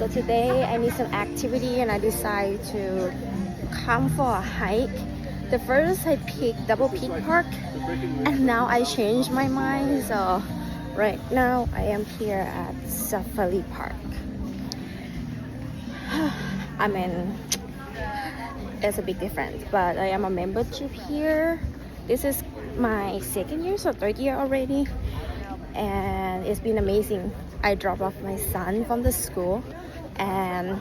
So today I need some activity and I decided to come for a hike. The first I picked Double Peak Park and now I changed my mind. So right now I am here at Safari Park. I mean, it's a big difference, but I am a membership here. This is my second year, so third year already, and it's been amazing. I dropped off my son from the school and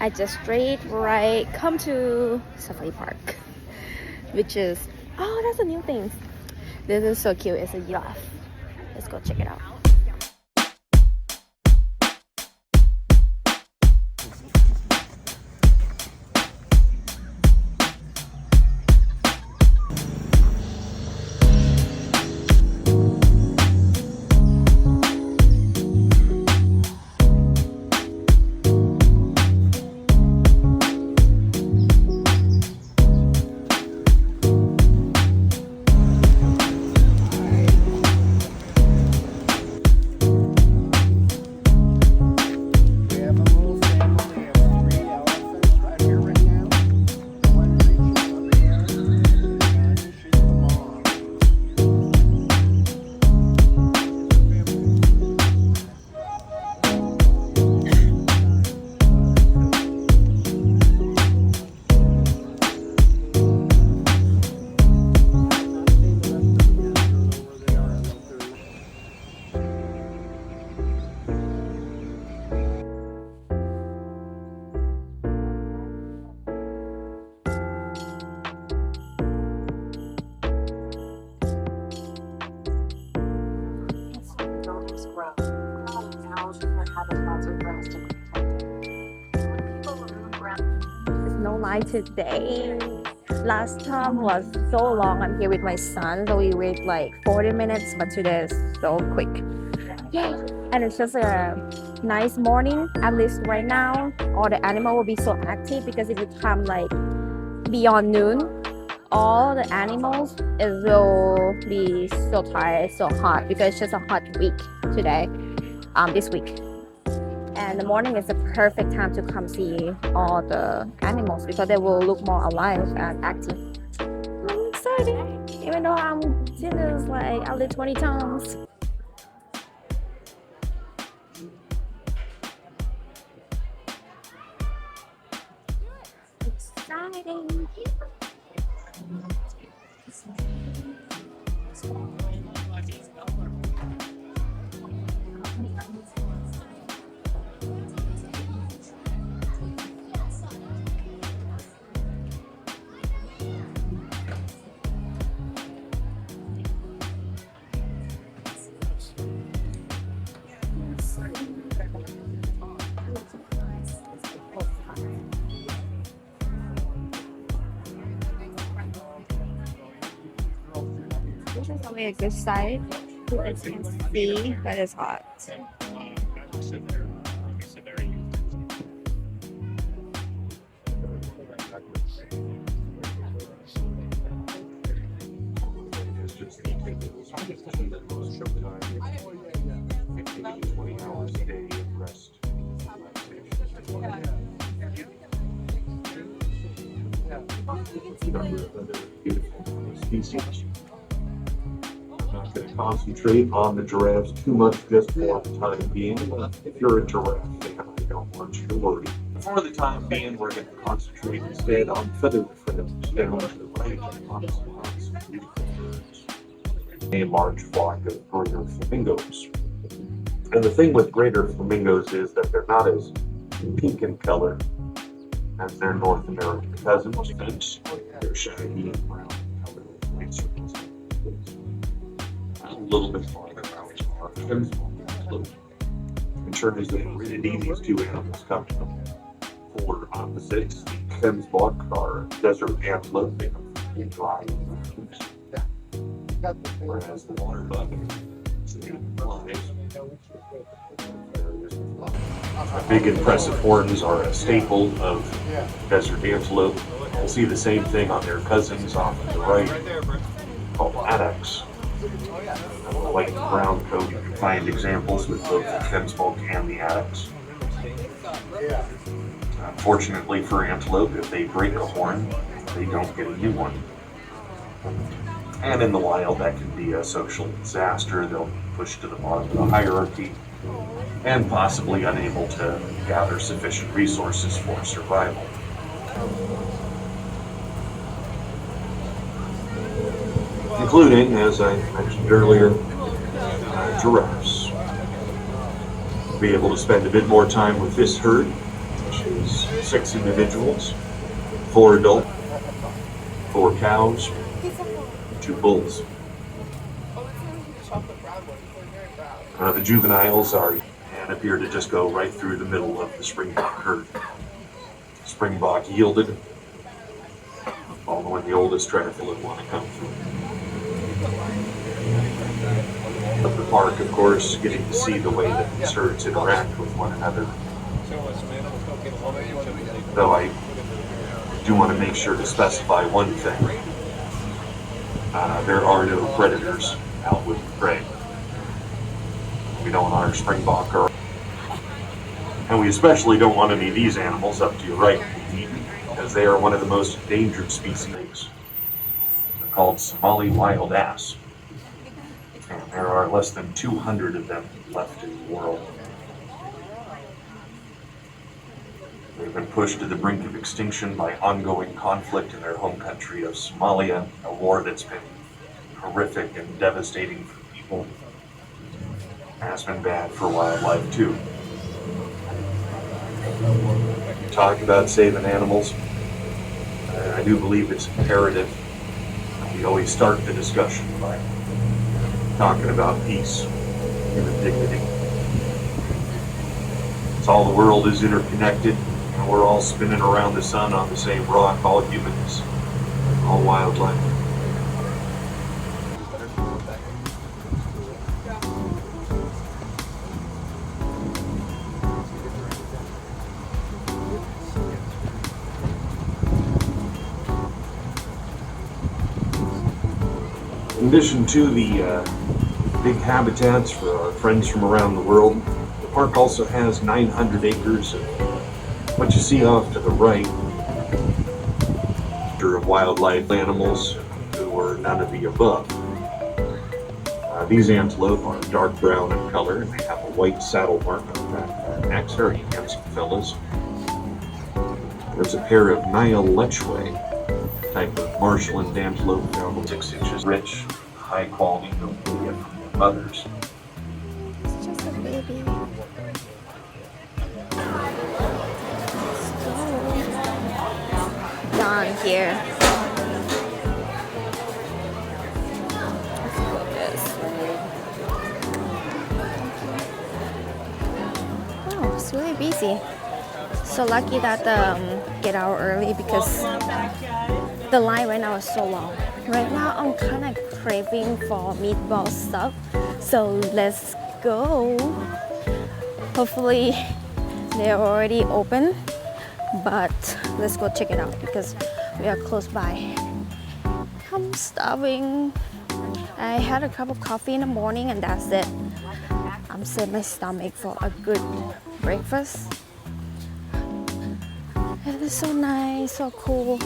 I just straight right come to Safari Park, which is, oh, that's a new thing. This is so cute. It's a giraffe. Let's go check it out. There's no line today. Last time was so long. I'm here with my son, so we wait like 40 minutes, but today is so quick. Yay! And it's just a nice morning. At least right now, all the animal will be so active because if you come like beyond noon, all the animals it will be so tired, so hot because it's just a hot week today, this week. And the morning is the perfect time to come see all the animals because they will look more alive and active. I'm excited, even though I'm seen this like at least 20 times. Exciting. This is only a good side. As you can see, but it's hot. Species. I'm not going to concentrate on the giraffes too much just for the time being. If you're a giraffe fan, I don't want you to worry. For the time being, we're going to concentrate instead on feathered friends down to the right on the spots. A large flock of greater flamingos. And the thing with greater flamingos is that they're not as pink in color as their North American cousins. They're shaggy and brown color with white circles. A little bit farther out are Kemsbach. In terms of aridity, these two animals come from polar opposites. The Kemsbach are desert antelope. They have dry leaves. Whereas the water buck big impressive horns are a staple of desert antelope. You'll see the same thing on their cousins off to the right, called addax. On the white and brown coat, you can find examples with both the Kemsbach and the addax. Unfortunately for antelope, if they break a horn, they don't get a new one. And in the wild, that can be a social disaster. They'll be pushed to the bottom of the hierarchy and possibly unable to gather sufficient resources for survival. Including, as I mentioned earlier, giraffes. Be able to spend a bit more time with this herd, which is 6 individuals, 4 adults, 4 cows, 2 bulls. The juveniles are and appear to just go right through the middle of the springbok herd. Springbok yielded, although the oldest tryphyll would want to come through. Of the park, of course, getting to see the way that these herds interact with one another. Though I do want to make sure to specify one thing. There are no predators out with the prey. We don't want our springbok or, and we especially don't want any of these animals up to your right, because they are one of the most endangered species. They're called Somali wild ass. And there are less than 200 of them left in the world. They've been pushed to the brink of extinction by ongoing conflict in their home country of Somalia, a war that's been horrific and devastating for people. Has been bad for wildlife too. Talk about saving animals. I do believe it's imperative. We always start the discussion by talking about peace, human dignity. It's all the world is interconnected, and we're all spinning around the sun on the same rock, all humans, all wildlife. In addition to the big habitats for our friends from around the world, the park also has 900 acres of what you see off to the right of wildlife animals who are none of the above. These antelope are dark brown in color and they have a white saddle mark on their necks. Very handsome fellas. There's a pair of Nile Lechwe type of marshland antelope down 6 inches, rich, high quality milk they get from their mothers. It's just a baby. Down here. Let's focus. Oh, it's really busy. So lucky that get out early because the line right now is so long. Right now I'm kind of craving for meatball stuff, so let's go. Hopefully they're already open, but let's go check it out because we are close by. I'm starving. I had a cup of coffee in the morning and that's it. I'm setting my stomach for a good breakfast. It is so nice, so cool.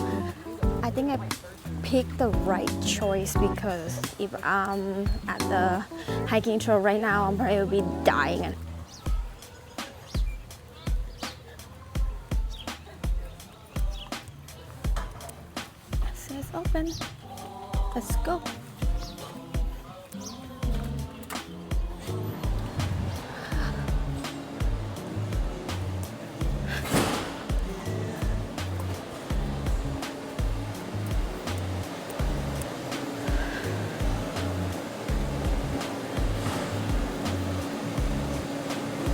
I think I picked the right choice because if I'm at the hiking trail right now, I'm probably be dying. So it's open. Let's go.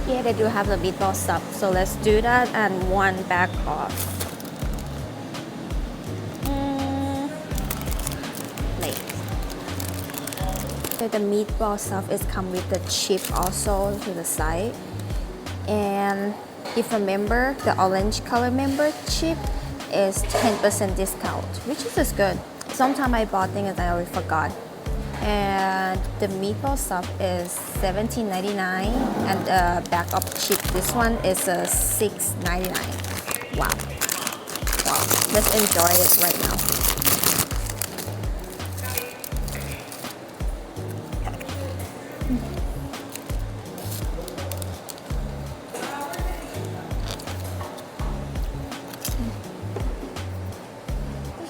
Yeah, they do have the meatball stuff, so let's do that and one back off. Late. So the meatball stuff is come with the chip also to the side. And if you remember, the orange color member chip is 10% discount, which is just good. Sometimes I bought things I already forgot. And the meatball sub is $17.99, and the bag of chips, this one is $6.99. Wow. Wow. Let's enjoy it right now.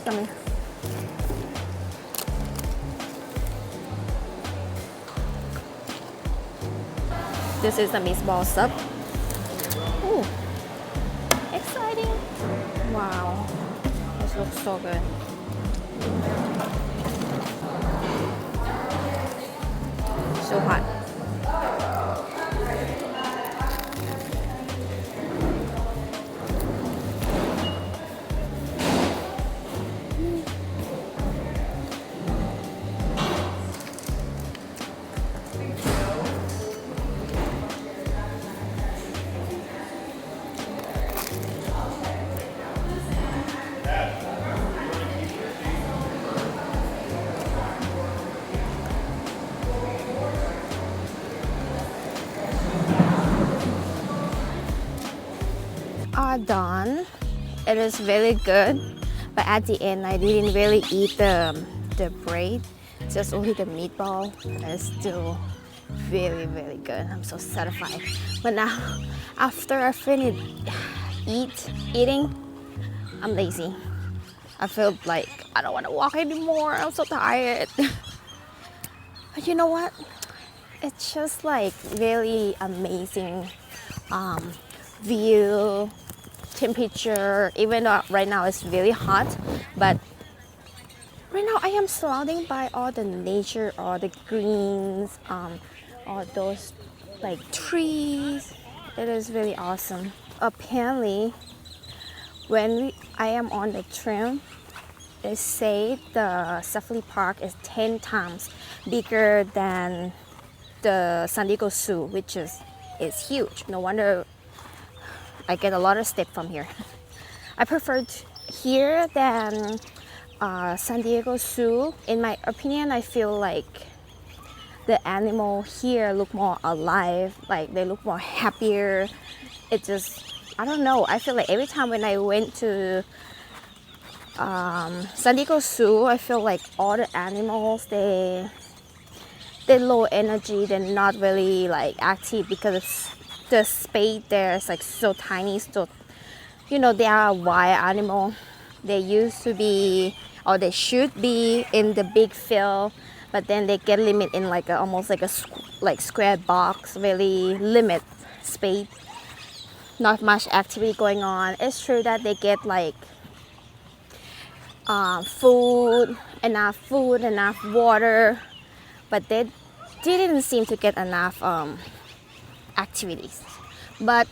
Yummy. This is the meatball sub. Ooh, exciting. Wow, this looks so good. So hot. Are done. It is very good, but at the end I didn't really eat the bread, just only the meatball. It's still very good. I'm so satisfied. But now after I finish eating, I'm lazy. I feel like I don't want to walk anymore. I'm so tired. But you know what? It's just like really amazing view, temperature. Even though right now it's really hot, but right now I am surrounded by all the nature, all the greens, all those like trees. It is really awesome. Apparently, when I am on the train, they say the safari park is 10 times bigger than the San Diego Zoo, which is huge. No wonder I get a lot of steps from here. I prefer here than San Diego Zoo. In my opinion, I feel like the animal here look more alive, like they look more happier. It just, I don't know, I feel like every time when I went to San Diego Zoo, I feel like all the animals, they're low energy, they're not really like active because the space there is like so tiny. So you know, they are a wild animal. They used to be, or they should be in the big field, but then they get limit in like almost like a square box, really limit space, not much activity going on. It's true that they get like enough food, enough water, but they didn't seem to get enough activities. But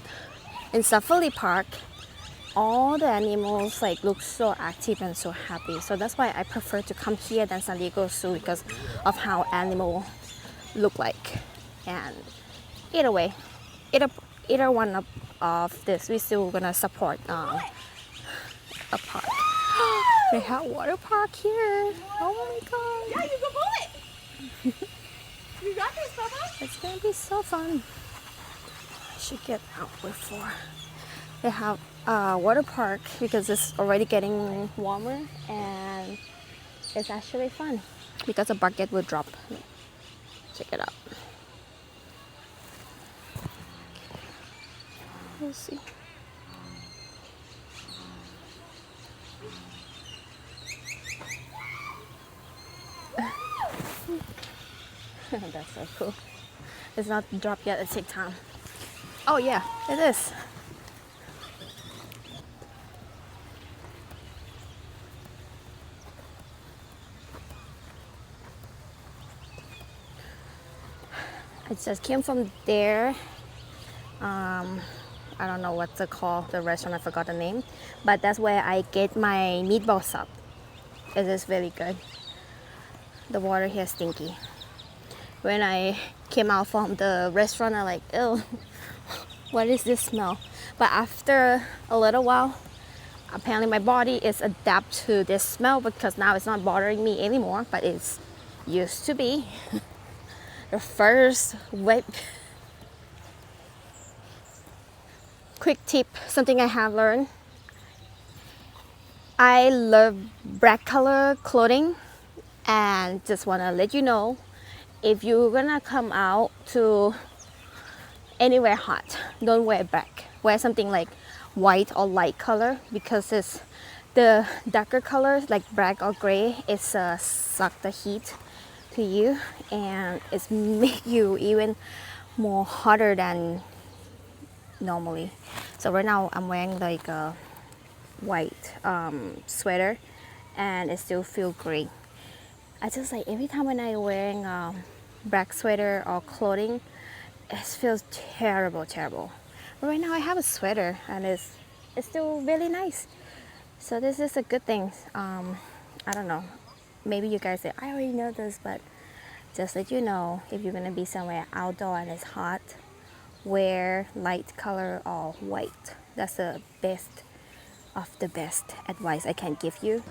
in Safari Park, all the animals like look so active and so happy. So that's why I prefer to come here than San Diego Zoo, because of how animals look like. And either way, either one of this, we still gonna support a park. They have water park here. Oh my god! Yeah, you can pull it. You got this, Papa. It's gonna be so fun. I should get out before. They have a water park because it's already getting warmer and it's actually fun because the bucket will drop. Check it out. Let's see. That's so cool. It's not dropped yet, it takes time. Oh yeah, it is. I just came from there. I don't know what's it called, the restaurant, I forgot the name. But that's where I get my meatball sub. It is very good. The water here is stinky. When I came out from the restaurant, I'm like, ew, what is this smell? But after a little while, apparently my body is adapt to this smell because now it's not bothering me anymore, but it's used to be the first web. Quick tip, something I have learned. I love black color clothing, and just want to let you know, if you're gonna come out to anywhere hot, don't wear black. Wear something like white or light color, because it's the darker colors like black or gray, it's suck the heat to you, and it's make you even more hotter than normally. So right now I'm wearing like a white sweater, and it still feel great. I just like every time when I wearing black sweater or clothing, it feels terrible. But right now I have a sweater, and it's still really nice. So this is a good thing. I don't know. Maybe you guys say I already know this, but just let you know, if you're gonna be somewhere outdoor and it's hot, wear light color or white. That's the best of the best advice I can give you.